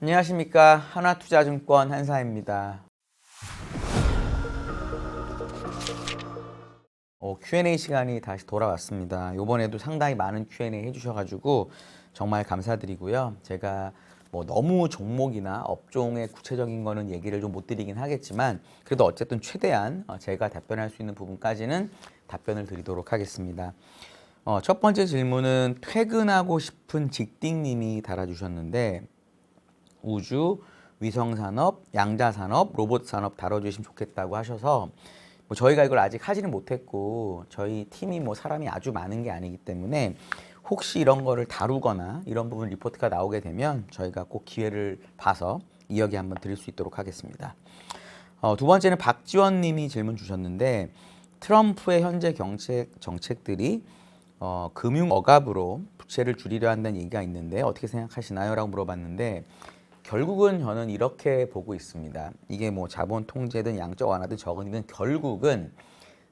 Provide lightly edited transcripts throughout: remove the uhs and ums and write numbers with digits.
안녕하십니까. 하나투자증권 한사입니다. Q&A 시간이 다시 돌아왔습니다. 이번에도 상당히 많은 Q&A 해주셔가지고 정말 감사드리고요. 제가 뭐 너무 종목이나 업종의 구체적인 거는 얘기를 좀 못 드리긴 하겠지만 그래도 어쨌든 최대한 제가 답변할 수 있는 부분까지는 답변을 드리도록 하겠습니다. 첫 번째 질문은 퇴근하고 싶은 직딩님이 달아주셨는데 우주, 위성산업, 양자산업, 로봇산업 다뤄주시면 좋겠다고 하셔서 뭐 저희가 이걸 아직 하지는 못했고 저희 팀이 뭐 사람이 아주 많은 게 아니기 때문에 혹시 이런 거를 다루거나 이런 부분 리포트가 나오게 되면 저희가 꼭 기회를 봐서 이야기 한번 드릴 수 있도록 하겠습니다. 두 번째는 박지원 님이 질문 주셨는데 트럼프의 현재 정책들이 금융 억압으로 부채를 줄이려 한다는 얘기가 있는데 어떻게 생각하시나요? 라고 물어봤는데 결국은 저는 이렇게 보고 있습니다. 이게 뭐 자본 통제든 양적 완화든 저건이든 결국은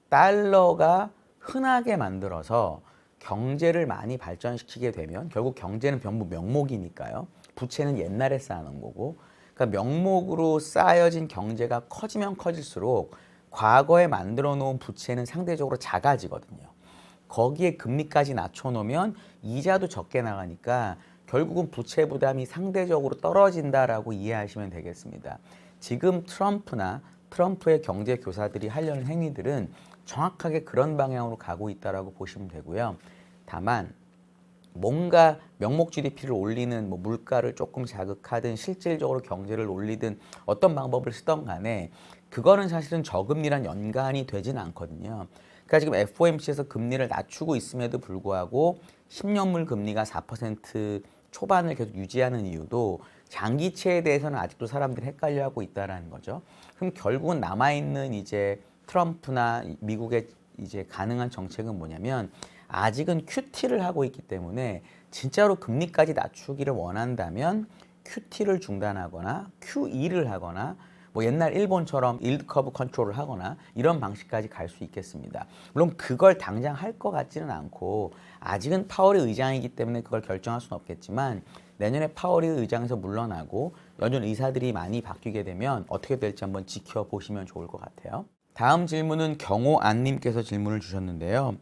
달러가 흔하게 만들어서 경제를 많이 발전시키게 되면 결국 경제는 전부 명목이니까요. 부채는 옛날에 쌓아놓은 거고 그러니까 명목으로 쌓여진 경제가 커지면 커질수록 과거에 만들어 놓은 부채는 상대적으로 작아지거든요. 거기에 금리까지 낮춰놓으면 이자도 적게 나가니까 결국은 부채 부담이 상대적으로 떨어진다라고 이해하시면 되겠습니다. 지금 트럼프의 경제 교사들이 하려는 행위들은 정확하게 그런 방향으로 가고 있다라고 보시면 되고요. 다만 뭔가 명목 GDP를 올리는 뭐 물가를 조금 자극하든 실질적으로 경제를 올리든 어떤 방법을 쓰던 간에 그거는 사실은 저금리랑 연관이 되진 않거든요. 그러니까 지금 FOMC에서 금리를 낮추고 있음에도 불구하고 10년물 금리가 4% 초반을 계속 유지하는 이유도 장기채에 대해서는 아직도 사람들이 헷갈려하고 있다라는 거죠. 그럼 결국은 남아있는 이제 트럼프나 미국의 이제 가능한 정책은 뭐냐면 아직은 QT를 하고 있기 때문에 진짜로 금리까지 낮추기를 원한다면 QT를 중단하거나 QE를 하거나 뭐 옛날 일본처럼 일드 커브 컨트롤을 하거나 이런 방식까지 갈 수 있겠습니다. 물론 그걸 당장 할 것 같지는 않고 아직은 파월이 의장이기 때문에 그걸 결정할 수는 없겠지만 내년에 파월이 의장에서 물러나고 연준 의사들이 많이 바뀌게 되면 어떻게 될지 한번 지켜보시면 좋을 것 같아요. 다음 질문은 경호안님께서 질문을 주셨는데요.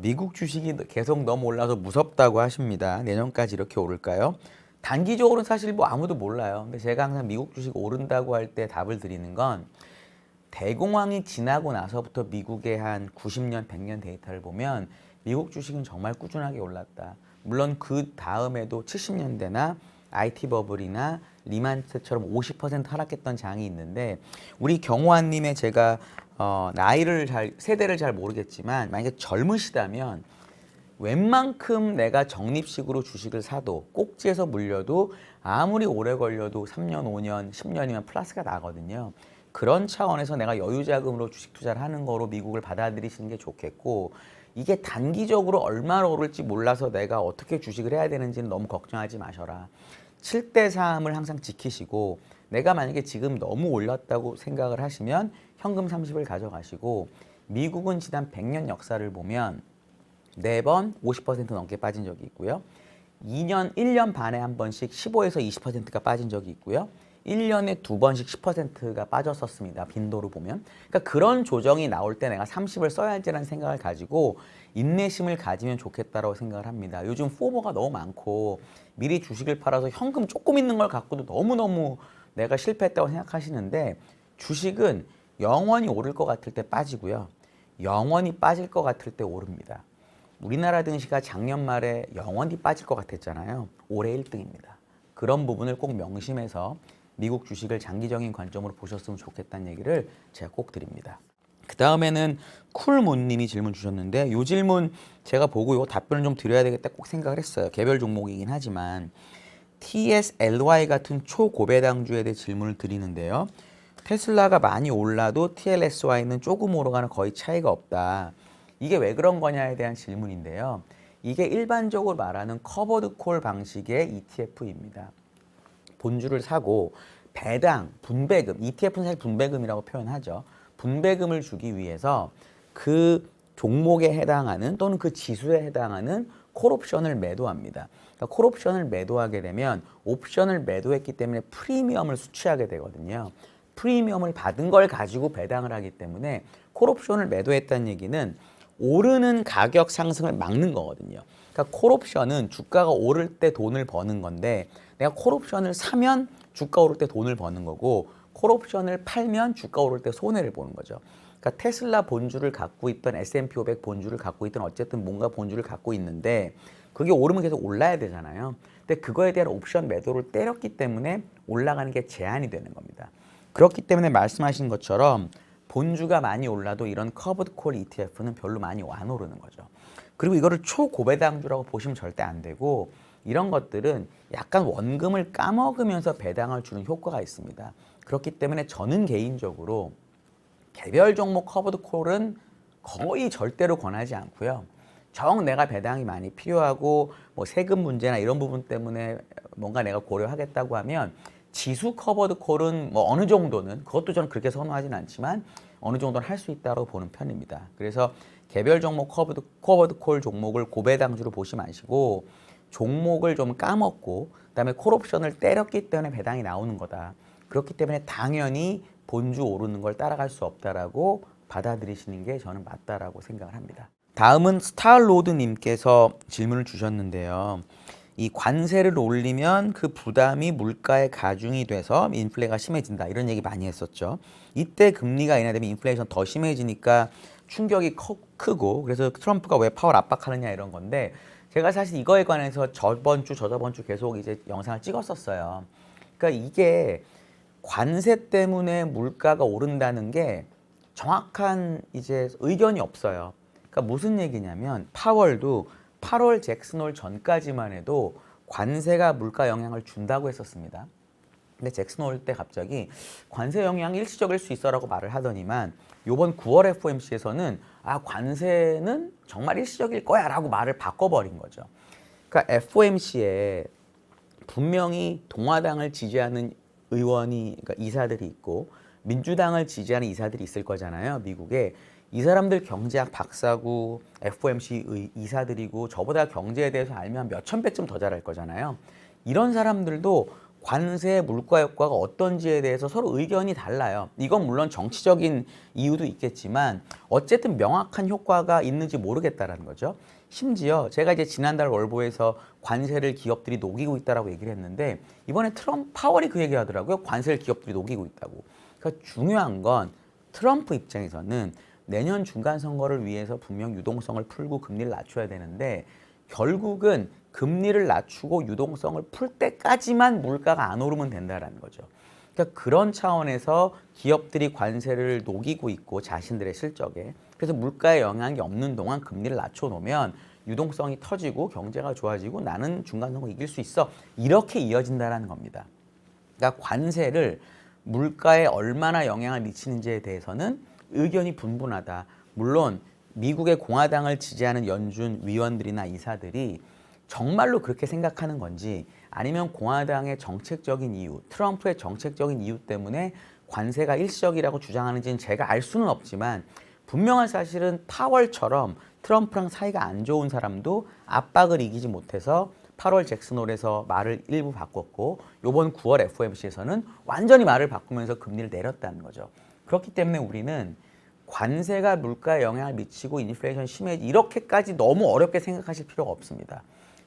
미국 주식이 계속 너무 올라서 무섭다고 하십니다. 내년까지 이렇게 오를까요? 단기적으로는 사실 뭐 아무도 몰라요. 근데 제가 항상 미국 주식 오른다고 할 때 답을 드리는 건 대공황이 지나고 나서부터 미국의 한 90년, 100년 데이터를 보면 미국 주식은 정말 꾸준하게 올랐다. 물론 그 다음에도 70년대나 IT 버블이나 리만 때처럼 50% 하락했던 장이 있는데 우리 경호안님의 제가 세대를 잘 모르겠지만 만약에 젊으시다면 웬만큼 내가 적립식으로 주식을 사도 꼭지에서 물려도 아무리 오래 걸려도 3년, 5년, 10년이면 플러스가 나거든요. 그런 차원에서 내가 여유자금으로 주식 투자를 하는 거로 미국을 받아들이시는 게 좋겠고 이게 단기적으로 얼마나 오를지 몰라서 내가 어떻게 주식을 해야 되는지는 너무 걱정하지 마셔라. 7대3을 항상 지키시고 내가 만약에 지금 너무 올랐다고 생각을 하시면 현금 30을 가져가시고 미국은 지난 100년 역사를 보면 4번 50% 넘게 빠진 적이 있고요. 1년 반에 한 번씩 15에서 20%가 빠진 적이 있고요. 1년에 2번씩 10%가 빠졌었습니다. 빈도로 보면. 그러니까 그런 조정이 나올 때 내가 30을 써야지라는 생각을 가지고 인내심을 가지면 좋겠다고 생각을 합니다. 요즘 포모가 너무 많고 미리 주식을 팔아서 현금 조금 있는 걸 갖고도 너무너무 내가 실패했다고 생각하시는데 주식은 영원히 오를 것 같을 때 빠지고요. 영원히 빠질 것 같을 때 오릅니다. 우리나라 증시가 작년 말에 영원히 빠질 것 같았잖아요. 올해 1등입니다. 그런 부분을 꼭 명심해서 미국 주식을 장기적인 관점으로 보셨으면 좋겠다는 얘기를 제가 꼭 드립니다. 그 다음에는 쿨몬님이 질문 주셨는데 이 질문 제가 보고 이거 답변을 좀 드려야 되겠다 꼭 생각을 했어요. 개별 종목이긴 하지만 TSLY 같은 초고배당주에 대해 질문을 드리는데요. 테슬라가 많이 올라도 TLSY는 조금 오르거나 거의 차이가 없다. 이게 왜 그런 거냐에 대한 질문인데요. 이게 일반적으로 말하는 커버드 콜 방식의 ETF입니다. 본주를 사고 배당, 분배금, ETF는 사실 분배금이라고 표현하죠. 분배금을 주기 위해서 그 종목에 해당하는 또는 그 지수에 해당하는 콜옵션을 매도합니다. 그러니까 콜옵션을 매도하게 되면 옵션을 매도했기 때문에 프리미엄을 수취하게 되거든요. 프리미엄을 받은 걸 가지고 배당을 하기 때문에 콜옵션을 매도했다는 얘기는 오르는 가격 상승을 막는 거거든요. 그러니까 콜옵션은 주가가 오를 때 돈을 버는 건데 내가 콜옵션을 사면 주가 오를 때 돈을 버는 거고 콜옵션을 팔면 주가 오를 때 손해를 보는 거죠. 그러니까 테슬라 본주를 갖고 있던 S&P 500 본주를 갖고 있던 어쨌든 뭔가 본주를 갖고 있는데 그게 오르면 계속 올라야 되잖아요. 근데 그거에 대한 옵션 매도를 때렸기 때문에 올라가는 게 제한이 되는 겁니다. 그렇기 때문에 말씀하신 것처럼 본주가 많이 올라도 이런 커브드 콜 ETF는 별로 많이 안 오르는 거죠. 그리고 이거를 초고배당주라고 보시면 절대 안 되고 이런 것들은 약간 원금을 까먹으면서 배당을 주는 효과가 있습니다. 그렇기 때문에 저는 개인적으로 개별 종목 커브드 콜은 거의 절대로 권하지 않고요. 정 내가 배당이 많이 필요하고 뭐 세금 문제나 이런 부분 때문에 뭔가 내가 고려하겠다고 하면 지수 커버드 콜은 뭐 어느 정도는 그것도 저는 그렇게 선호하진 않지만 어느 정도는 할 수 있다고 보는 편입니다. 그래서 개별 종목 커버드 콜 종목을 고배당주로 보시 마시고 종목을 좀 까먹고 그다음에 콜옵션을 때렸기 때문에 배당이 나오는 거다. 그렇기 때문에 당연히 본주 오르는 걸 따라갈 수 없다라고 받아들이시는 게 저는 맞다라고 생각을 합니다. 다음은 스타로드님께서 질문을 주셨는데요. 이 관세를 올리면 그 부담이 물가에 가중이 돼서 인플레가 심해진다. 이런 얘기 많이 했었죠. 이때 금리가 인하되면 인플레이션 더 심해지니까 충격이 크고 그래서 트럼프가 왜 파월 압박하느냐 이런 건데 제가 사실 이거에 관해서 저번 주 계속 이제 영상을 찍었었어요. 그러니까 이게 관세 때문에 물가가 오른다는 게 정확한 이제 의견이 없어요. 그러니까 무슨 얘기냐면 파월도 8월 잭슨홀 전까지만 해도 관세가 물가 영향을 준다고 했었습니다. 근데 잭슨홀 때 갑자기 관세 영향이 일시적일 수 있어라고 말을 하더니만 이번 9월 FOMC에서는 관세는 정말 일시적일 거야라고 말을 바꿔버린 거죠. 그러니까 FOMC에 분명히 동화당을 지지하는 그러니까 이사들이 있고 민주당을 지지하는 이사들이 있을 거잖아요. 미국에. 이 사람들 경제학 박사고 FOMC 이사들이고 저보다 경제에 대해서 알면 몇천 배쯤 더 잘할 거잖아요. 이런 사람들도 관세 물가 효과가 어떤지에 대해서 서로 의견이 달라요. 이건 물론 정치적인 이유도 있겠지만 어쨌든 명확한 효과가 있는지 모르겠다라는 거죠. 심지어 제가 이제 지난달 월보에서 관세를 기업들이 녹이고 있다라고 얘기를 했는데 이번에 파월이 그 얘기를 하더라고요. 관세를 기업들이 녹이고 있다고. 그러니까 중요한 건 트럼프 입장에서는 내년 중간 선거를 위해서 분명 유동성을 풀고 금리를 낮춰야 되는데 결국은 금리를 낮추고 유동성을 풀 때까지만 물가가 안 오르면 된다라는 거죠. 그러니까 그런 차원에서 기업들이 관세를 녹이고 있고 자신들의 실적에 그래서 물가에 영향이 없는 동안 금리를 낮춰놓으면 유동성이 터지고 경제가 좋아지고 나는 중간 선거 이길 수 있어 이렇게 이어진다라는 겁니다. 그러니까 관세를 물가에 얼마나 영향을 미치는지에 대해서는 의견이 분분하다. 물론 미국의 공화당을 지지하는 연준 위원들이나 이사들이 정말로 그렇게 생각하는 건지 아니면 공화당의 정책적인 이유, 트럼프의 정책적인 이유 때문에 관세가 일시적이라고 주장하는지는 제가 알 수는 없지만 분명한 사실은 파월처럼 트럼프랑 사이가 안 좋은 사람도 압박을 이기지 못해서 8월 잭슨홀에서 말을 일부 바꿨고 이번 9월 FOMC에서는 완전히 말을 바꾸면서 금리를 내렸다는 거죠. 그렇기 때문에 우리는 관세가 물가에 영향을 미치고 인플레이션 심해지 이렇게까지 너무 어렵게 생각하실 필요가 없습니다.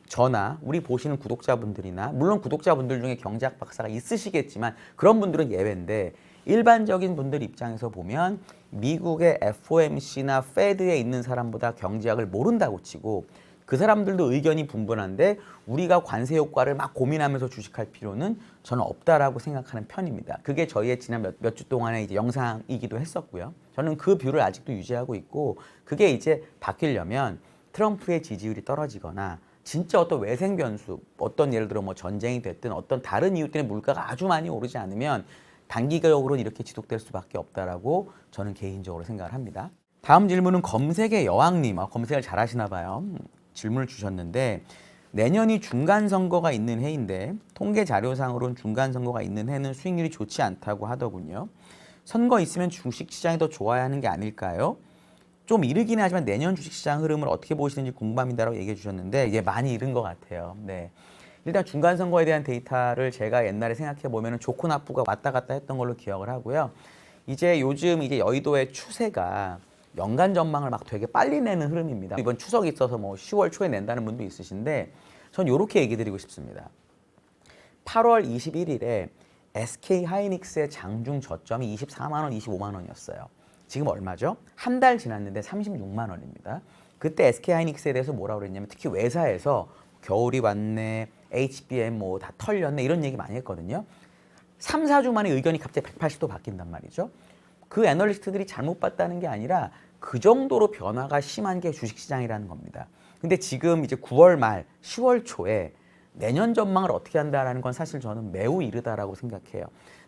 저나 우리 보시는 구독자분들이나 물론 구독자분들 중에 경제학 박사가 있으시겠지만 그런 분들은 예외인데 일반적인 분들 입장에서 보면 미국의 FOMC나 페드에 있는 사람보다 경제학을 모른다고 치고 그 사람들도 의견이 분분한데 우리가 관세 효과를 막 고민하면서 주식할 필요는 저는 없다라고 생각하는 편입니다. 그게 저희의 지난 몇 주 동안의 이제 영상이기도 했었고요. 저는 그 뷰를 아직도 유지하고 있고 그게 이제 바뀌려면 트럼프의 지지율이 떨어지거나 진짜 어떤 외생 변수, 어떤 예를 들어 뭐 전쟁이 됐든 어떤 다른 이유 때문에 물가가 아주 많이 오르지 않으면 단기적으로는 이렇게 지속될 수밖에 없다라고 저는 개인적으로 생각을 합니다. 다음 질문은 검색의 여왕님, 검색을 잘 하시나 봐요. 질문을 주셨는데 내년이 중간 선거가 있는 해인데 통계 자료상으로는 중간 선거가 있는 해는 수익률이 좋지 않다고 하더군요. 선거 있으면 주식 시장이 더 좋아야 하는 게 아닐까요? 좀 이르긴 하지만 내년 주식시장 흐름을 어떻게 보시는지 궁금합니다라고 얘기해 주셨는데 이게 많이 이른 것 같아요. 네. 일단 중간선거에 대한 데이터를 제가 옛날에 생각해 보면 좋고 나쁘가 왔다 갔다 했던 걸로 기억을 하고요. 이제 요즘 이제 여의도의 추세가 연간 전망을 막 되게 빨리 내는 흐름입니다. 이번 추석이 있어서 뭐 10월 초에 낸다는 분도 있으신데 전 이렇게 얘기 드리고 싶습니다. 8월 21일에 SK 하이닉스의 장중 저점이 24만 원, 25만 원이었어요. 지금 얼마죠? 한 달 지났는데 36만 원입니다. 그때 SK 하이닉스에 대해서 뭐라고 그랬냐면 특히 외사에서 겨울이 왔네, HBM 뭐 다 털렸네 이런 얘기 많이 했거든요. 3, 4주 만에 의견이 갑자기 180도 바뀐단 말이죠. 그 애널리스트들이 잘못 봤다는 게 아니라 그 정도로 변화가 심한 게 주식시장이라는 겁니다. 근데 지금 이제 9월 말, 10월 초에 내년 전망을 어떻게 한다라는 건 사실 저는 매우 이르다라고 생각해요.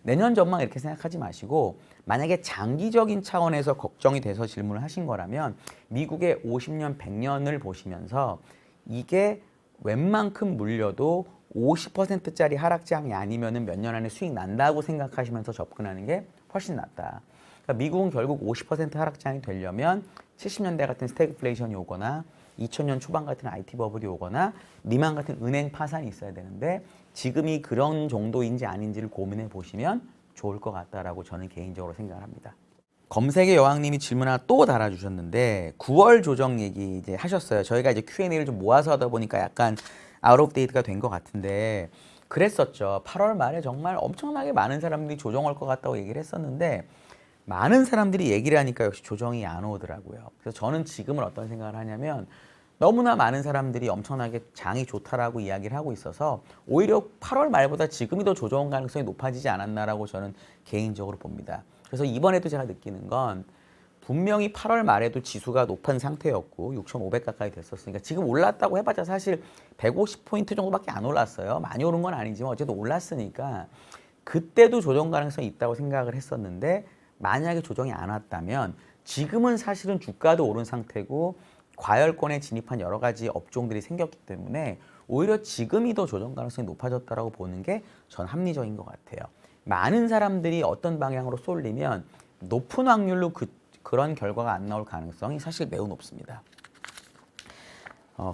내년 전망 이렇게 생각하지 마시고 만약에 장기적인 차원에서 걱정이 돼서 질문을 하신 거라면 미국의 50년, 100년을 보시면서 이게 웬만큼 물려도 50%짜리 하락장이 아니면은 몇 년 안에 수익 난다고 생각하시면서 접근하는 게 훨씬 낫다. 그러니까 미국은 결국 50% 하락장이 되려면 70년대 같은 스태그플레이션이 오거나 2000년 초반 같은 IT 버블이 오거나 리만 같은 은행 파산이 있어야 되는데 지금이 그런 정도인지 아닌지를 고민해 보시면 좋을 것 같다라고 저는 개인적으로 생각을 합니다. 검색의 여왕님이 질문 하나 또 달아주셨는데 9월 조정 얘기 이제 하셨어요. 저희가 이제 Q&A를 좀 모아서 하다 보니까 약간 아웃 오브 데이트가 된 것 같은데 그랬었죠. 8월 말에 정말 엄청나게 많은 사람들이 조정 올 것 같다고 얘기를 했었는데 많은 사람들이 얘기를 하니까 역시 조정이 안 오더라고요. 그래서 저는 지금은 어떤 생각을 하냐면 너무나 많은 사람들이 엄청나게 장이 좋다라고 이야기를 하고 있어서 오히려 8월 말보다 지금이 더 조정 가능성이 높아지지 않았나라고 저는 개인적으로 봅니다. 그래서 이번에도 제가 느끼는 건 분명히 8월 말에도 지수가 높은 상태였고 6,500 가까이 됐었으니까 지금 올랐다고 해봤자 사실 150포인트 정도밖에 안 올랐어요. 많이 오른 건 아니지만 어쨌든 올랐으니까 그때도 조정 가능성이 있다고 생각을 했었는데 만약에 조정이 안 왔다면 지금은 사실은 주가도 오른 상태고 과열권에 진입한 여러 가지 업종들이 생겼기 때문에 오히려 지금이 더 조정 가능성이 높아졌다라고 보는 게 전 합리적인 것 같아요. 많은 사람들이 어떤 방향으로 쏠리면 높은 확률로 그런 결과가 안 나올 가능성이 사실 매우 높습니다.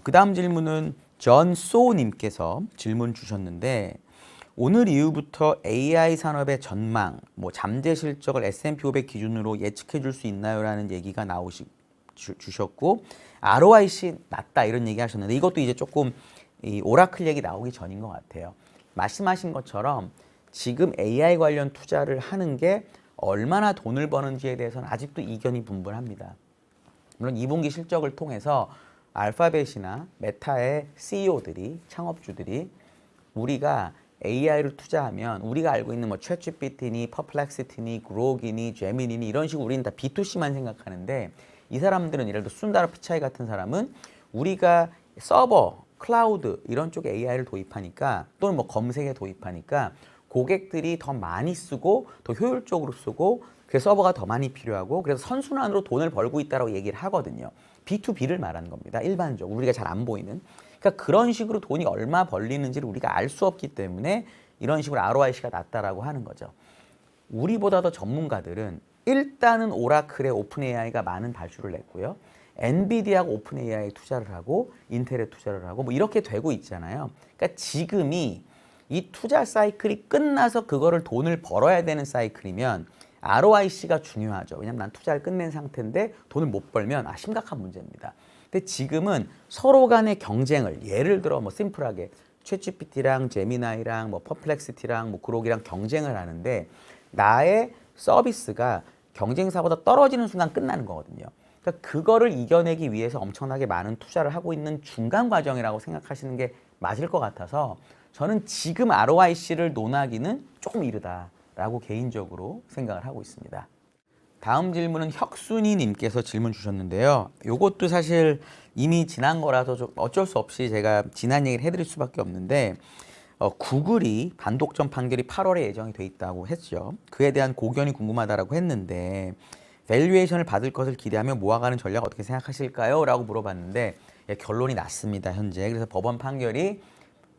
그 다음 질문은 전소님께서 질문 주셨는데 오늘 이후부터 AI 산업의 전망, 뭐 잠재 실적을 S&P 500 기준으로 예측해 줄 수 있나요? 라는 얘기가 주셨고 ROIC 낮다 이런 얘기 하셨는데 이것도 이제 조금 이 오라클 얘기 나오기 전인 것 같아요. 말씀하신 것처럼 지금 AI 관련 투자를 하는 게 얼마나 돈을 버는지에 대해서는 아직도 이견이 분분합니다. 물론 2분기 실적을 통해서 알파벳이나 메타의 CEO들이, 창업주들이 우리가 AI를 투자하면 우리가 알고 있는 뭐 챗GPT니, 퍼플렉시티니, 그록이니, 제미니니 이런 식으로 우리는 다 B2C만 생각하는데 이 사람들은 예를 들어 순다라 피차이 같은 사람은 우리가 서버, 클라우드 이런 쪽에 AI를 도입하니까 또는 뭐 검색에 도입하니까 고객들이 더 많이 쓰고 더 효율적으로 쓰고 그래서 서버가 더 많이 필요하고 그래서 선순환으로 돈을 벌고 있다고 얘기를 하거든요. B2B를 말하는 겁니다. 일반적으로 우리가 잘 안 보이는. 그러니까 그런 식으로 돈이 얼마 벌리는지를 우리가 알 수 없기 때문에 이런 식으로 ROIC가 낮다라고 하는 거죠. 우리보다 더 전문가들은 일단은 오라클에 오픈 AI가 많은 발주를 냈고요. 엔비디아가 오픈 AI에 투자를 하고 인텔에 투자를 하고 뭐 이렇게 되고 있잖아요. 그러니까 지금이 이 투자 사이클이 끝나서 그거를 돈을 벌어야 되는 사이클이면 ROIC가 중요하죠. 왜냐하면 난 투자를 끝낸 상태인데 돈을 못 벌면 심각한 문제입니다. 근데 지금은 서로 간의 경쟁을 예를 들어 뭐 심플하게 챗GPT랑 제미나이랑 뭐 퍼플렉시티랑 뭐 그록이랑 경쟁을 하는데 나의 서비스가 경쟁사보다 떨어지는 순간 끝나는 거거든요. 그러니까 그거를 이겨내기 위해서 엄청나게 많은 투자를 하고 있는 중간 과정이라고 생각하시는 게 맞을 것 같아서 저는 지금 ROIC를 논하기는 조금 이르다라고 개인적으로 생각을 하고 있습니다. 다음 질문은 혁순이님께서 질문 주셨는데요. 이것도 사실 이미 지난 거라서 좀 어쩔 수 없이 제가 지난 얘기를 해드릴 수밖에 없는데 구글이 반독점 판결이 8월에 예정이 돼 있다고 했죠. 그에 대한 고견이 궁금하다라고 했는데 밸류에이션을 받을 것을 기대하며 모아가는 전략 어떻게 생각하실까요? 라고 물어봤는데 결론이 났습니다. 현재. 그래서 법원 판결이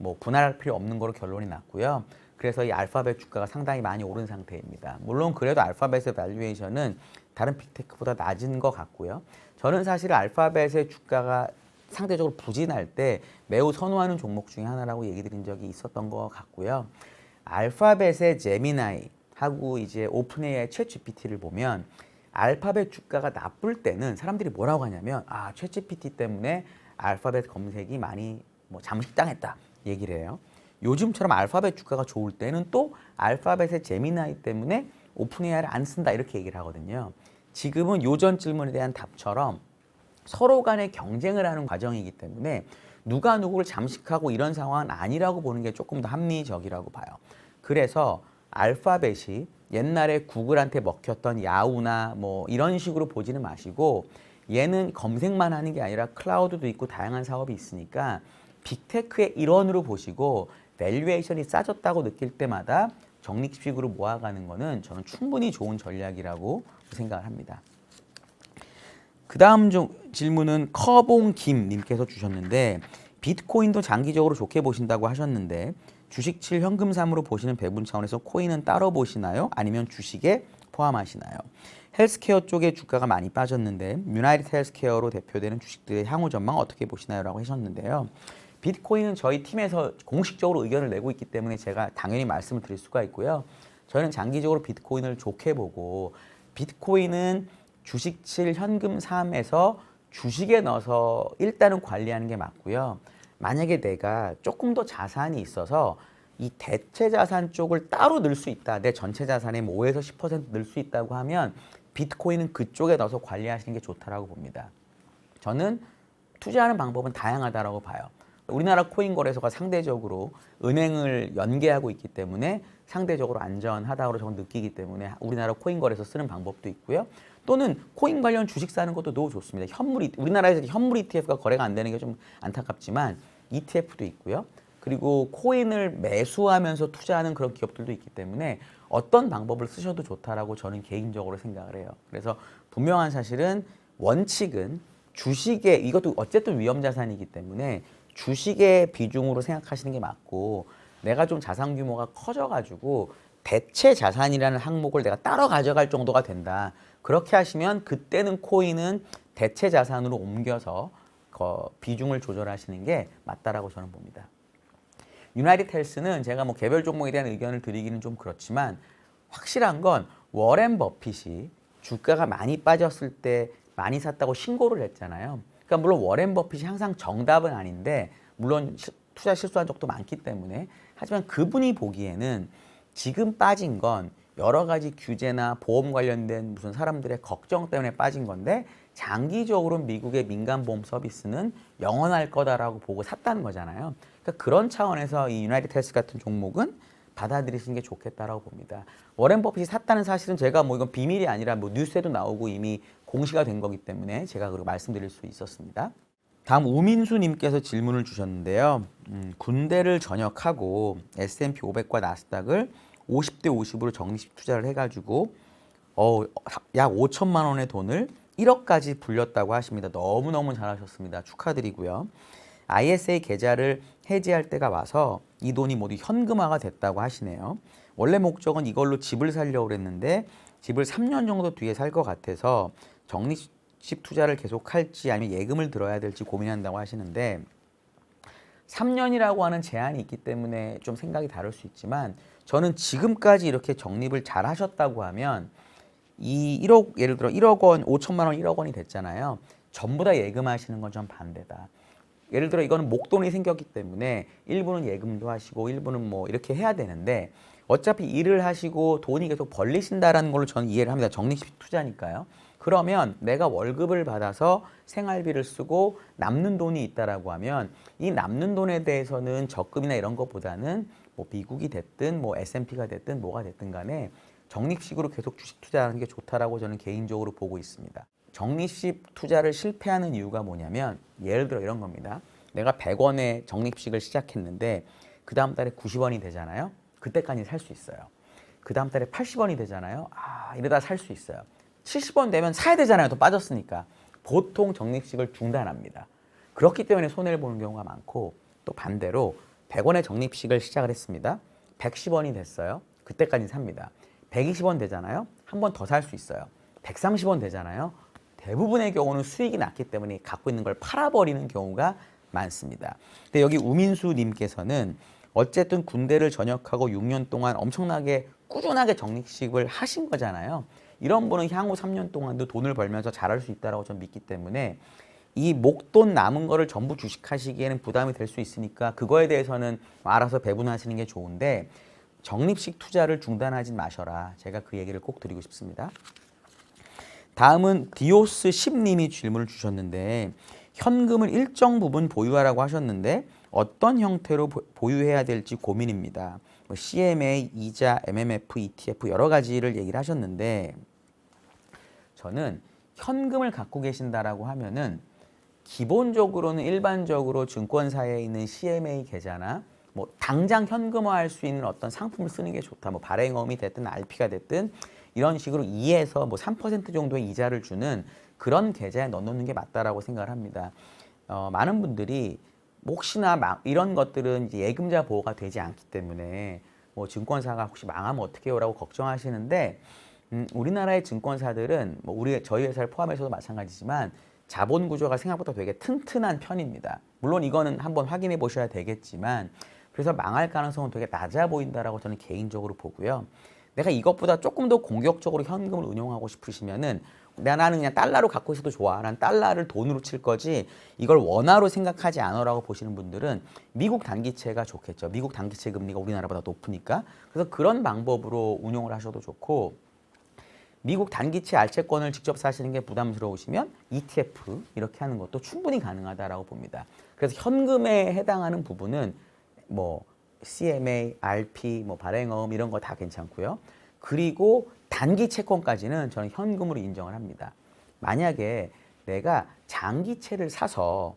뭐 분할할 필요 없는 거로 결론이 났고요. 그래서 이 알파벳 주가가 상당히 많이 오른 상태입니다. 물론 그래도 알파벳의 밸류에이션은 다른 빅테크보다 낮은 것 같고요. 저는 사실 알파벳의 주가가 상대적으로 부진할 때 매우 선호하는 종목 중에 하나라고 얘기 드린 적이 있었던 것 같고요. 알파벳의 제미나이 하고 이제 오픈AI의 챗GPT를 보면 알파벳 주가가 나쁠 때는 사람들이 뭐라고 하냐면 챗GPT 때문에 알파벳 검색이 많이 뭐 잠식당했다 얘기를 해요. 요즘처럼 알파벳 주가가 좋을 때는 또 알파벳의 제미나이 때문에 오픈AI를 안 쓴다 이렇게 얘기를 하거든요. 지금은 요전 질문에 대한 답처럼 서로 간에 경쟁을 하는 과정이기 때문에 누가 누구를 잠식하고 이런 상황은 아니라고 보는 게 조금 더 합리적이라고 봐요. 그래서 알파벳이 옛날에 구글한테 먹혔던 야후나 뭐 이런 식으로 보지는 마시고 얘는 검색만 하는 게 아니라 클라우드도 있고 다양한 사업이 있으니까 빅테크의 일원으로 보시고 밸류에이션이 싸졌다고 느낄 때마다 적립식으로 모아가는 거는 저는 충분히 좋은 전략이라고 생각을 합니다. 그 다음 질문은 커봉김님께서 주셨는데 비트코인도 장기적으로 좋게 보신다고 하셨는데 주식 7 현금 3으로 보시는 배분 차원에서 코인은 따로 보시나요? 아니면 주식에 포함하시나요? 헬스케어 쪽에 주가가 많이 빠졌는데 유나이티드 헬스케어로 대표되는 주식들의 향후 전망 어떻게 보시나요? 라고 하셨는데요. 비트코인은 저희 팀에서 공식적으로 의견을 내고 있기 때문에 제가 당연히 말씀을 드릴 수가 있고요. 저는 장기적으로 비트코인을 좋게 보고 비트코인은 주식 7 현금 3에서 주식에 넣어서 일단은 관리하는 게 맞고요. 만약에 내가 조금 더 자산이 있어서 이 대체 자산 쪽을 따로 넣을 수 있다. 내 전체 자산의 5에서 10% 넣을 수 있다고 하면 비트코인은 그쪽에 넣어서 관리하시는 게 좋다라고 봅니다. 저는 투자하는 방법은 다양하다라고 봐요. 우리나라 코인 거래소가 상대적으로 은행을 연계하고 있기 때문에 상대적으로 안전하다고 저는 느끼기 때문에 우리나라 코인 거래소 쓰는 방법도 있고요. 또는 코인 관련 주식 사는 것도 너무 좋습니다. 우리나라에서 현물 ETF가 거래가 안 되는 게 좀 안타깝지만 ETF도 있고요. 그리고 코인을 매수하면서 투자하는 그런 기업들도 있기 때문에 어떤 방법을 쓰셔도 좋다라고 저는 개인적으로 생각을 해요. 그래서 분명한 사실은 원칙은 주식에 이것도 어쨌든 위험자산이기 때문에 주식의 비중으로 생각하시는 게 맞고 내가 좀 자산 규모가 커져가지고 대체 자산이라는 항목을 내가 따로 가져갈 정도가 된다. 그렇게 하시면 그때는 코인은 대체 자산으로 옮겨서 비중을 조절하시는 게 맞다라고 저는 봅니다. 유나이티드 헬스는 제가 뭐 개별 종목에 대한 의견을 드리기는 좀 그렇지만 확실한 건 워렌 버핏이 주가가 많이 빠졌을 때 많이 샀다고 신고를 했잖아요. 그러니까 물론 워렌 버핏이 항상 정답은 아닌데 물론 투자 실수한 적도 많기 때문에 하지만 그분이 보기에는 지금 빠진 건 여러 가지 규제나 보험 관련된 무슨 사람들의 걱정 때문에 빠진 건데 장기적으로 미국의 민간보험 서비스는 영원할 거다라고 보고 샀다는 거잖아요. 그러니까 그런 차원에서 이 유나이티드 헬스 같은 종목은 받아들이시는 게 좋겠다라고 봅니다. 워렌 버핏이 샀다는 사실은 제가 뭐 이건 비밀이 아니라 뭐 뉴스에도 나오고 이미 공시가 된 거기 때문에 제가 그렇게 말씀드릴 수 있었습니다. 다음 우민수님께서 질문을 주셨는데요. 군대를 전역하고 S&P 500과 나스닥을 50대 50으로 적립식 투자를 해가지고 약 5천만 원의 돈을 1억까지 불렸다고 하십니다. 너무너무 잘하셨습니다. 축하드리고요. ISA 계좌를 해지할 때가 와서 이 돈이 모두 현금화가 됐다고 하시네요. 원래 목적은 이걸로 집을 살려고 그랬는데 집을 3년 정도 뒤에 살 것 같아서 적립식 투자를 계속할지 아니면 예금을 들어야 될지 고민한다고 하시는데 3년이라고 하는 제한이 있기 때문에 좀 생각이 다를 수 있지만 저는 지금까지 이렇게 적립을 잘 하셨다고 하면 이 1억 예를 들어 1억 원, 5천만 원 1억 원이 됐잖아요. 전부 다 예금하시는 건 좀 반대다. 예를 들어 이거는 목돈이 생겼기 때문에 일부는 예금도 하시고 일부는 뭐 이렇게 해야 되는데 어차피 일을 하시고 돈이 계속 벌리신다라는 걸로 저는 이해를 합니다. 적립식 투자니까요. 그러면 내가 월급을 받아서 생활비를 쓰고 남는 돈이 있다라고 하면 이 남는 돈에 대해서는 적금이나 이런 것보다는 뭐 미국이 됐든 뭐 S&P가 됐든 뭐가 됐든 간에 적립식으로 계속 주식 투자하는 게 좋다라고 저는 개인적으로 보고 있습니다. 적립식 투자를 실패하는 이유가 뭐냐면 예를 들어 이런 겁니다. 내가 100원에 적립식을 시작했는데 그 다음 달에 90원이 되잖아요. 그때까지 살 수 있어요. 그 다음 달에 80원이 되잖아요. 이러다 살 수 있어요. 70원 되면 사야 되잖아요. 더 빠졌으니까. 보통 적립식을 중단합니다. 그렇기 때문에 손해를 보는 경우가 많고 또 반대로 100원의 적립식을 시작을 했습니다. 110원이 됐어요. 그때까지 삽니다. 120원 되잖아요. 한 번 더 살 수 있어요. 130원 되잖아요. 대부분의 경우는 수익이 났기 때문에 갖고 있는 걸 팔아버리는 경우가 많습니다. 근데 여기 우민수 님께서는 어쨌든 군대를 전역하고 6년 동안 엄청나게 꾸준하게 적립식을 하신 거잖아요. 이런 분은 향후 3년 동안도 돈을 벌면서 잘할 수 있다고 저는 믿기 때문에 이 목돈 남은 거를 전부 주식하시기에는 부담이 될 수 있으니까 그거에 대해서는 알아서 배분하시는 게 좋은데 적립식 투자를 중단하지 마셔라. 제가 그 얘기를 꼭 드리고 싶습니다. 다음은 디오스 10님이 질문을 주셨는데 현금을 일정 부분 보유하라고 하셨는데 어떤 형태로 보유해야 될지 고민입니다. 뭐 CMA, 이자, MMF, ETF 여러 가지를 얘기를 하셨는데 저는 현금을 갖고 계신다라고 하면은 기본적으로는 일반적으로 증권사에 있는 CMA 계좌나 뭐 당장 현금화할 수 있는 어떤 상품을 쓰는 게 좋다. 뭐 발행어음이 됐든 RP가 됐든 이런 식으로 2에서 뭐 3% 정도의 이자를 주는 그런 계좌에 넣어놓는 게 맞다라고 생각을 합니다. 많은 분들이 혹시나 이런 것들은 이제 예금자 보호가 되지 않기 때문에 뭐 증권사가 혹시 망하면 어떻게 해요라고 걱정하시는데 우리나라의 증권사들은 뭐 저희 회사를 포함해서도 마찬가지지만 자본 구조가 생각보다 되게 튼튼한 편입니다. 물론 이거는 한번 확인해 보셔야 되겠지만 그래서 망할 가능성은 되게 낮아 보인다라고 저는 개인적으로 보고요. 내가 이것보다 조금 더 공격적으로 현금을 운용하고 싶으시면은 나는 그냥 달러로 갖고 있어도 좋아. 난 달러를 돈으로 칠 거지 이걸 원화로 생각하지 않으라고 보시는 분들은 미국 단기채가 좋겠죠. 미국 단기채 금리가 우리나라보다 높으니까. 그래서 그런 방법으로 운용을 하셔도 좋고 미국 단기채 알채권을 직접 사시는 게 부담스러우시면 ETF 이렇게 하는 것도 충분히 가능하다라고 봅니다. 그래서 현금에 해당하는 부분은 뭐 CMA, RP, 뭐 발행어음 이런 거 다 괜찮고요. 그리고 단기 채권까지는 저는 현금으로 인정을 합니다. 만약에 내가 장기채를 사서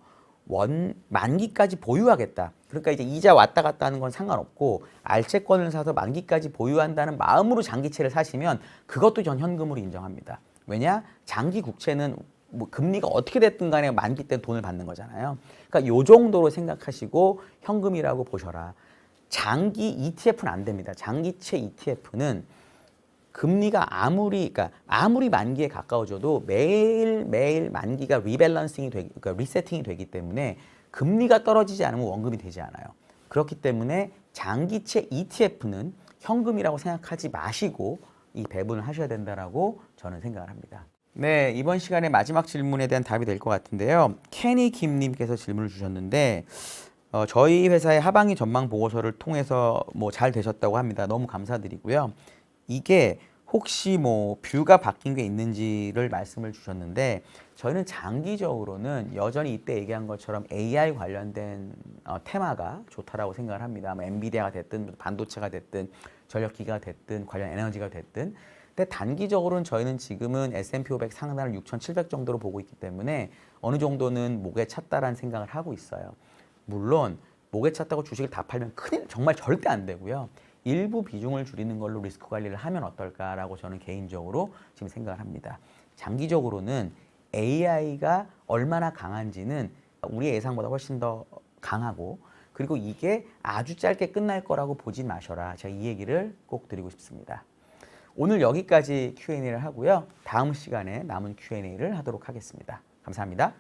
만기까지 보유하겠다. 그러니까 이제 이자 왔다 갔다 하는 건 상관없고 알채권을 사서 만기까지 보유한다는 마음으로 장기채를 사시면 그것도 전 현금으로 인정합니다. 왜냐? 장기 국채는 뭐 금리가 어떻게 됐든 간에 만기 때 돈을 받는 거잖아요. 그러니까 요 정도로 생각하시고 현금이라고 보셔라. 장기 ETF는 안 됩니다. 장기채 ETF는 금리가 그러니까 아무리 만기에 가까워져도 매일 만기가 그러니까 리세팅이 되기 때문에 금리가 떨어지지 않으면 원금이 되지 않아요. 그렇기 때문에 장기채 ETF는 현금이라고 생각하지 마시고 이 배분을 하셔야 된다라고 저는 생각을 합니다. 네, 이번 시간에 마지막 질문에 대한 답이 될 것 같은데요. 케니 김님께서 질문을 주셨는데 저희 회사의 하반기 전망 보고서를 통해서 뭐 잘 되셨다고 합니다. 너무 감사드리고요. 이게 혹시 뭐 뷰가 바뀐 게 있는지를 말씀을 주셨는데 저희는 장기적으로는 여전히 이때 얘기한 것처럼 AI 관련된 테마가 좋다라고 생각을 합니다. 뭐 엔비디아가 됐든 반도체가 됐든 전력기가 됐든 관련 에너지가 됐든 근데 단기적으로는 저희는 지금은 S&P 500 상단을 6,700 정도로 보고 있기 때문에 어느 정도는 목에 찼다라는 생각을 하고 있어요. 물론 목에 찼다고 주식을 다 팔면 큰일 정말 절대 안 되고요. 일부 비중을 줄이는 걸로 리스크 관리를 하면 어떨까라고 저는 개인적으로 지금 생각을 합니다. 장기적으로는 AI가 얼마나 강한지는 우리의 예상보다 훨씬 더 강하고 그리고 이게 아주 짧게 끝날 거라고 보지 마셔라. 제가 이 얘기를 꼭 드리고 싶습니다. 오늘 여기까지 Q&A를 하고요. 다음 시간에 남은 Q&A를 하도록 하겠습니다. 감사합니다.